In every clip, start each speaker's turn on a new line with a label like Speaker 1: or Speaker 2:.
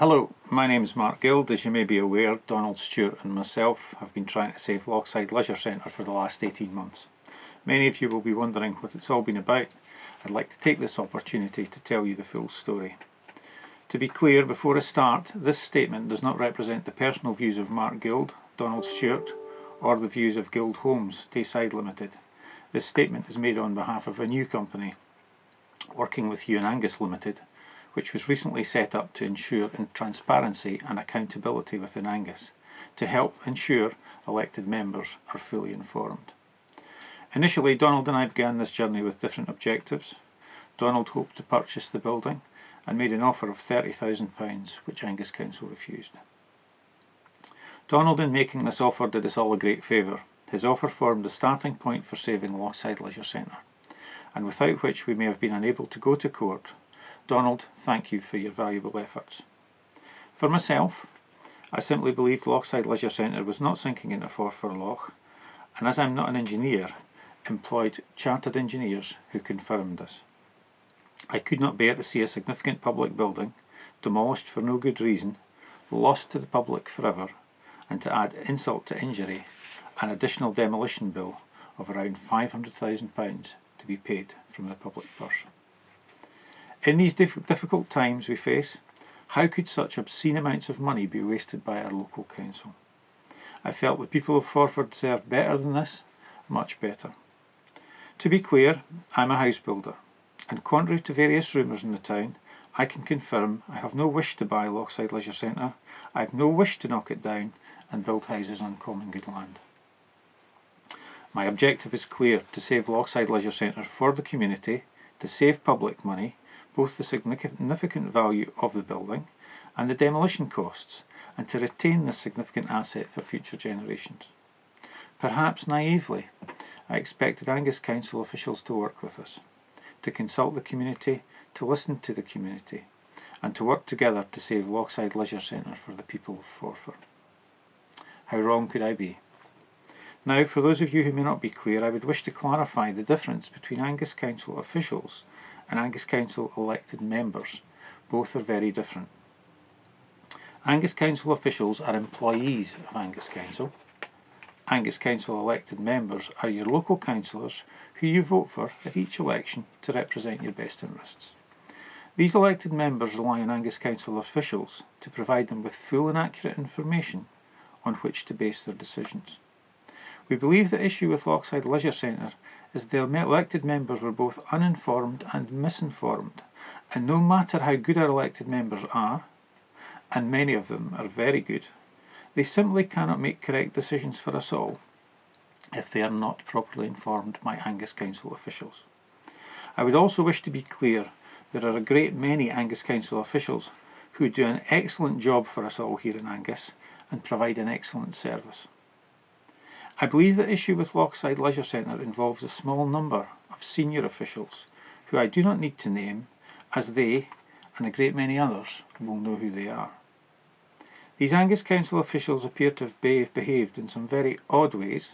Speaker 1: Hello, my name is Mark Guild. As you may be aware, Donald Stewart and myself have been trying to save Lochside Leisure Centre for the last 18 months. Many of you will be wondering what it's all been about. I'd like to take this opportunity to tell you the full story. To be clear, before I start, this statement does not represent the personal views of Mark Guild, Donald Stewart, or the views of Guild Homes, Tayside Limited. This statement is made on behalf of a new company, working with you and Angus Limited, which was recently set up to ensure transparency and accountability within Angus, to help ensure elected members are fully informed. Initially, Donald and I began this journey with different objectives. Donald hoped to purchase the building and made an offer of £30,000, which Angus Council refused. Donald, in making this offer, did us all a great favour. His offer formed the starting point for saving Lochside Leisure Centre, and without which we may have been unable to go to court. Donald, thank you for your valuable efforts. For myself, I simply believed Lochside Leisure Centre was not sinking into Forfar Loch, and as I'm not an engineer, employed chartered engineers who confirmed this. I could not bear to see a significant public building demolished for no good reason, lost to the public forever, and to add insult to injury, an additional demolition bill of around £500,000 to be paid from the public purse. In these difficult times we face, how could such obscene amounts of money be wasted by our local council? I felt the people of Forfar deserved better than this, much better. To be clear, I'm a house builder, and contrary to various rumours in the town, I can confirm I have no wish to buy Lochside Leisure Centre. I have no wish to knock it down and build houses on common good land. My objective is clear: to save Lochside Leisure Centre for the community, to save public money, both the significant value of the building and the demolition costs, and to retain this significant asset for future generations. Perhaps naively, I expected Angus Council officials to work with us, to consult the community, to listen to the community, and to work together to save Lochside Leisure Centre for the people of Forfar. How wrong could I be? Now, for those of you who may not be clear, I would wish to clarify the difference between Angus Council officials and Angus Council elected members. Both are very different. Angus Council officials are employees of Angus Council. Angus Council elected members are your local councillors who you vote for at each election to represent your best interests. These elected members rely on Angus Council officials to provide them with full and accurate information on which to base their decisions. We believe the issue with Lochside Leisure Centre is the elected members were both uninformed and misinformed, and no matter how good our elected members are, and many of them are very good, they simply cannot make correct decisions for us all if they are not properly informed by Angus Council officials. I would also wish to be clear, there are a great many Angus Council officials who do an excellent job for us all here in Angus and provide an excellent service. I believe the issue with Lochside Leisure Centre involves a small number of senior officials who I do not need to name, as they, and a great many others, will know who they are. These Angus Council officials appear to have behaved in some very odd ways,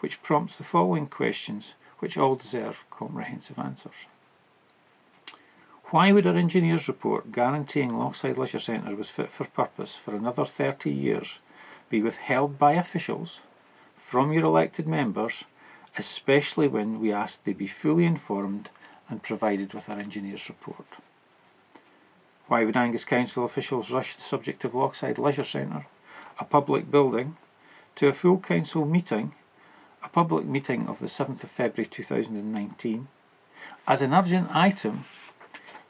Speaker 1: which prompts the following questions, which all deserve comprehensive answers. Why would our engineer's report guaranteeing Lochside Leisure Centre was fit for purpose for another 30 years be withheld by officials from your elected members, especially when we asked they be fully informed and provided with our engineer's report? Why would Angus Council officials rush the subject of Lochside Leisure Centre, a public building, to a full council meeting, a public meeting of the 7th of February 2019, as an urgent item,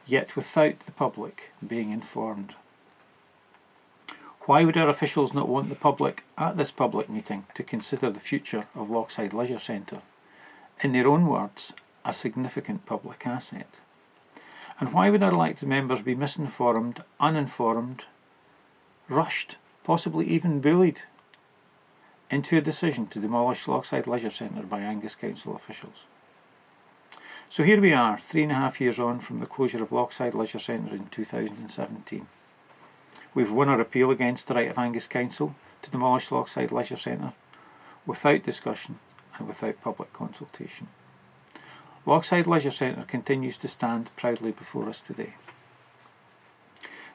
Speaker 1: yet without the public being informed? Why would our officials not want the public at this public meeting to consider the future of Lochside Leisure Centre, in their own words, a significant public asset? And why would our elected members be misinformed, uninformed, rushed, possibly even bullied into a decision to demolish Lochside Leisure Centre by Angus Council officials? So here we are, 3.5 years on from the closure of Lochside Leisure Centre in 2017. We've won our appeal against the right of Angus Council to demolish Lochside Leisure Centre without discussion and without public consultation. Lochside Leisure Centre continues to stand proudly before us today.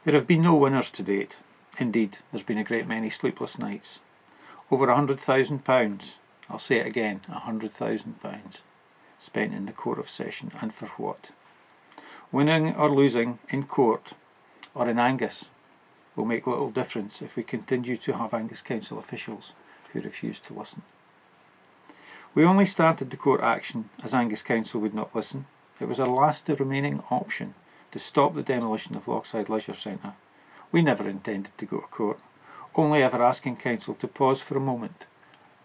Speaker 1: There have been no winners to date. Indeed, there's been a great many sleepless nights. Over £100,000, I'll say it again, £100,000 spent in the Court of Session, and for what? Winning or losing in court or in Angus will make little difference if we continue to have Angus Council officials who refuse to listen. We only started the court action as Angus Council would not listen. It was our last remaining option to stop the demolition of Lochside Leisure Centre. We never intended to go to court, only ever asking Council to pause for a moment.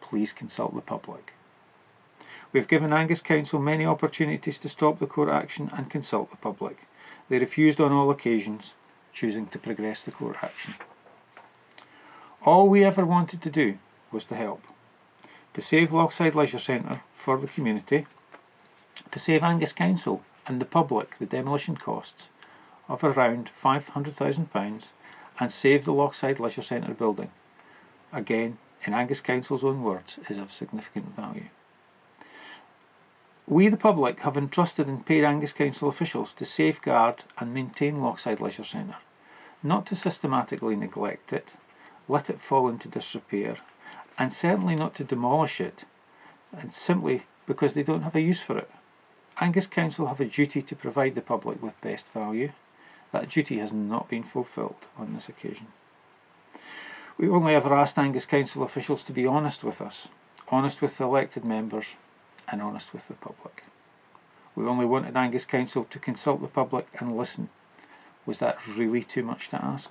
Speaker 1: Please consult the public. We have given Angus Council many opportunities to stop the court action and consult the public. They refused on all occasions, choosing to progress the court action. All we ever wanted to do was to help. To save Lochside Leisure Centre for the community, to save Angus Council and the public the demolition costs of around £500,000 and save the Lochside Leisure Centre building, again, in Angus Council's own words, is of significant value. We, the public, have entrusted and paid Angus Council officials to safeguard and maintain Lochside Leisure Centre, not to systematically neglect it, let it fall into disrepair, and certainly not to demolish it, and simply because they don't have a use for it. Angus Council have a duty to provide the public with best value. That duty has not been fulfilled on this occasion. We only ever asked Angus Council officials to be honest with us, honest with the elected members, and honest with the public. We only wanted Angus Council to consult the public and listen. Was that really too much to ask?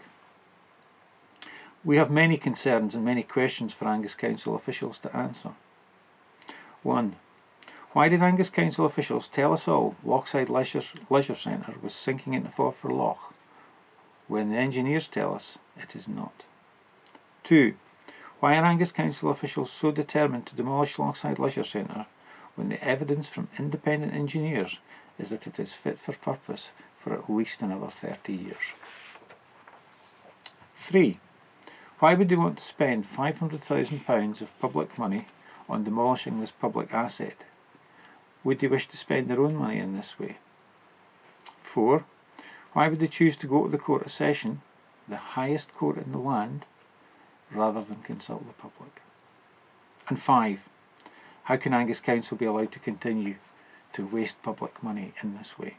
Speaker 1: We have many concerns and many questions for Angus Council officials to answer. 1. Why did Angus Council officials tell us all Lochside Leisure Centre was sinking into Forfar Loch, when the engineers tell us it is not? 2. Why are Angus Council officials so determined to demolish Lochside Leisure Centre when the evidence from independent engineers is that it is fit for purpose for at least another 30 years? 3. Why would they want to spend £500,000 of public money on demolishing this public asset? Would they wish to spend their own money in this way? 4. Why would they choose to go to the Court of Session, the highest court in the land, rather than consult the public? And 5. How can Angus Council be allowed to continue to waste public money in this way?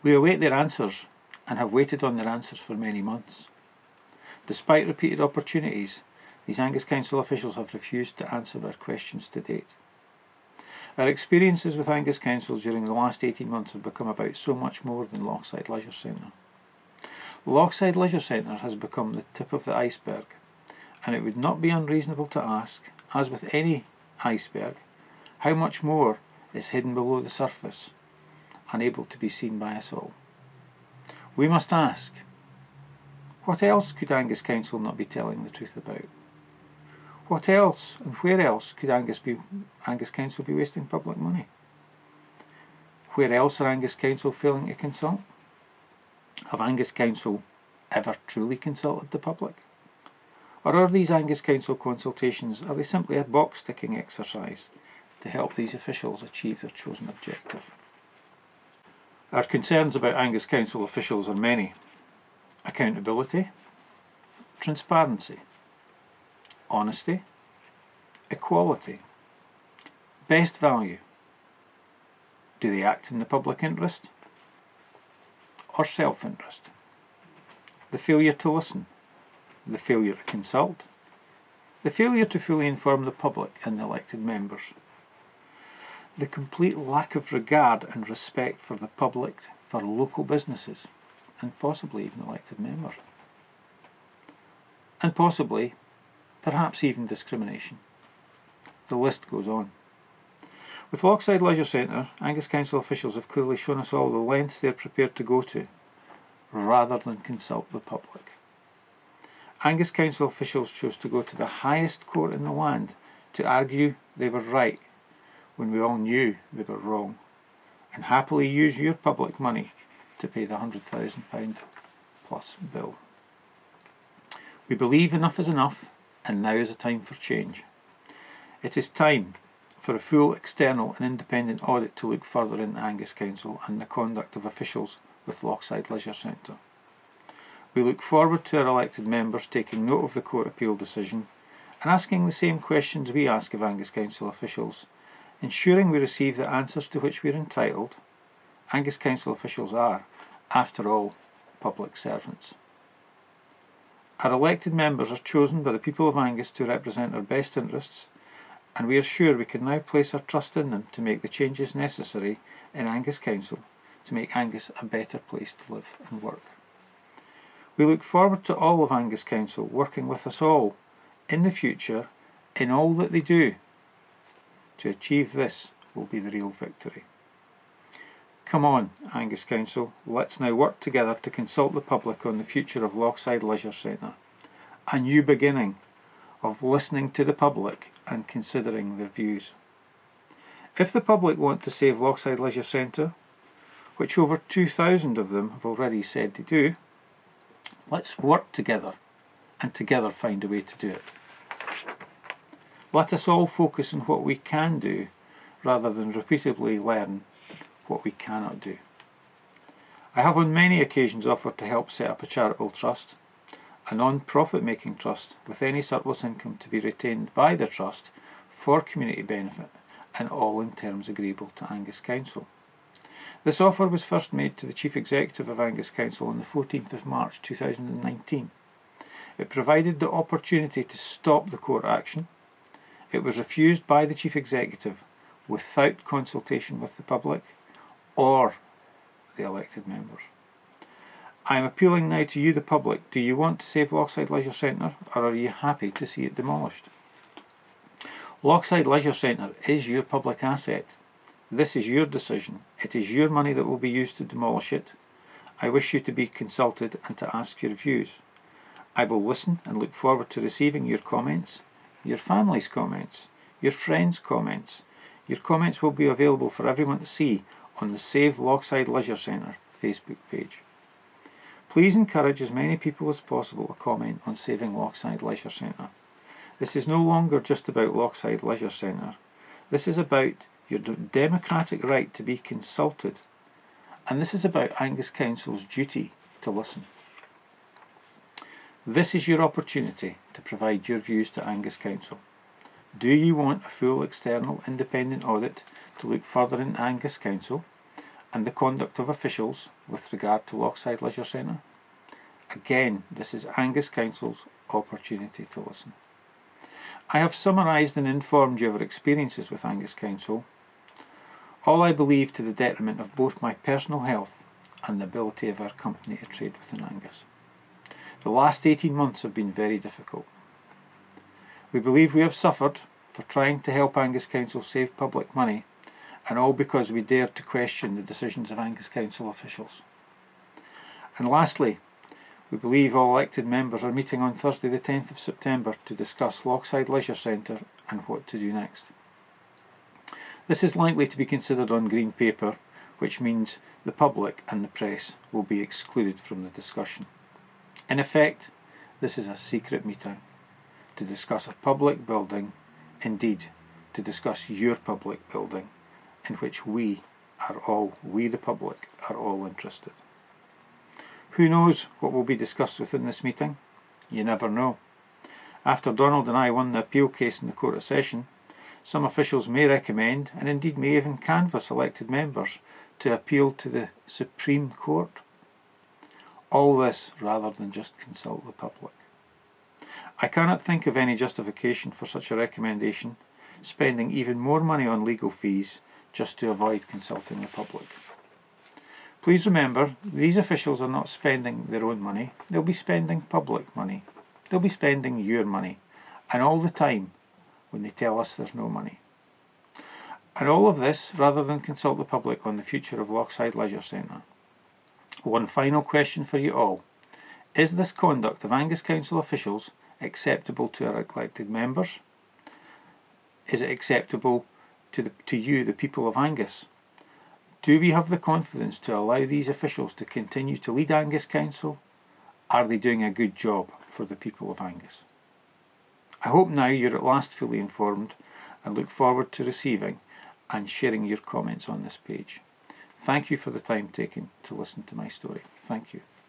Speaker 1: We await their answers and have waited on their answers for many months. Despite repeated opportunities, these Angus Council officials have refused to answer our questions to date. Our experiences with Angus Council during the last 18 months have become about so much more than Lochside Leisure Centre. Lochside Leisure Centre has become the tip of the iceberg, and it would not be unreasonable to ask, as with any iceberg, how much more is hidden below the surface, unable to be seen by us all. We must ask, what else could Angus Council not be telling the truth about? What else and where else could Angus Council be wasting public money? Where else are Angus Council failing to consult? Have Angus Council ever truly consulted the public? Or are these Angus Council consultations, are they simply a box-ticking exercise to help these officials achieve their chosen objective? Our concerns about Angus Council officials are many. Accountability, transparency, honesty, equality, best value. Do they act in the public interest or self-interest? The failure to listen, the failure to consult, the failure to fully inform the public and the elected members, the complete lack of regard and respect for the public, for local businesses, and possibly even elected members, and possibly, perhaps even discrimination. The list goes on. With Lochside Leisure Centre, Angus Council officials have clearly shown us all the lengths they are prepared to go to, rather than consult the public. Angus Council officials chose to go to the highest court in the land to argue they were right when we all knew they were wrong, and happily use your public money to pay the £100,000 plus bill. We believe enough is enough, and now is a time for change. It is time for a full external and independent audit to look further into Angus Council and the conduct of officials with Lochside Leisure Centre. We look forward to our elected members taking note of the court appeal decision and asking the same questions we ask of Angus Council officials, ensuring we receive the answers to which we are entitled. Angus Council officials are, after all, public servants. Our elected members are chosen by the people of Angus to represent our best interests, and we are sure we can now place our trust in them to make the changes necessary in Angus Council to make Angus a better place to live and work. We look forward to all of Angus Council working with us all in the future in all that they do. To achieve this will be the real victory. Come on, Angus Council, let's now work together to consult the public on the future of Lochside Leisure Centre. A new beginning of listening to the public and considering their views. If the public want to save Lochside Leisure Centre, which over 2,000 of them have already said they do, let's work together and together find a way to do it. Let us all focus on what we can do rather than repeatedly learn what we cannot do. I have on many occasions offered to help set up a charitable trust, a non-profit making trust with any surplus income to be retained by the trust for community benefit, and all in terms agreeable to Angus Council. This offer was first made to the Chief Executive of Angus Council on the 14th of March 2019. It provided the opportunity to stop the court action. It was refused by the Chief Executive without consultation with the public or the elected members. I am appealing now to you, the public. Do you want to save Lochside Leisure Centre, or are you happy to see it demolished? Lochside Leisure Centre is your public asset. This is your decision. It is your money that will be used to demolish it. I wish you to be consulted and to ask your views. I will listen and look forward to receiving your comments, your family's comments, your friends' comments. Your comments will be available for everyone to see on the Save Lochside Leisure Centre Facebook page. Please encourage as many people as possible to comment on saving Lochside Leisure Centre. This is no longer just about Lochside Leisure Centre. This is about your democratic right to be consulted, and this is about Angus Council's duty to listen. This is your opportunity to provide your views to Angus Council. Do you want a full external independent audit to look further into Angus Council and the conduct of officials with regard to Lochside Leisure Centre? Again, this is Angus Council's opportunity to listen. I have summarised and informed you of our experiences with Angus Council, all I believe to the detriment of both my personal health and the ability of our company to trade within Angus. The last 18 months have been very difficult. We believe we have suffered for trying to help Angus Council save public money, and all because we dared to question the decisions of Angus Council officials. And lastly, we believe all elected members are meeting on Thursday the 10th of September to discuss Lochside Leisure Centre and what to do next. This is likely to be considered on green paper, which means the public and the press will be excluded from the discussion. In effect, this is a secret meeting to discuss a public building, indeed to discuss your public building, in which we the public, are all interested. Who knows what will be discussed within this meeting? You never know. After Donald and I won the appeal case in the Court of Session, some officials may recommend, and indeed may even canvass elected members to appeal to the Supreme Court. All this rather than just consult the public. I cannot think of any justification for such a recommendation, spending even more money on legal fees just to avoid consulting the public. Please remember, these officials are not spending their own money, they'll be spending public money. They'll be spending your money, and all the time when they tell us there's no money. And all of this rather than consult the public on the future of Lochside Leisure Centre. One final question for you all. Is this conduct of Angus Council officials acceptable to our elected members? Is it acceptable to you, the people of Angus? Do we have the confidence to allow these officials to continue to lead Angus Council? Are they doing a good job for the people of Angus? I hope now you're at last fully informed and look forward to receiving and sharing your comments on this page. Thank you for the time taken to listen to my story. Thank you.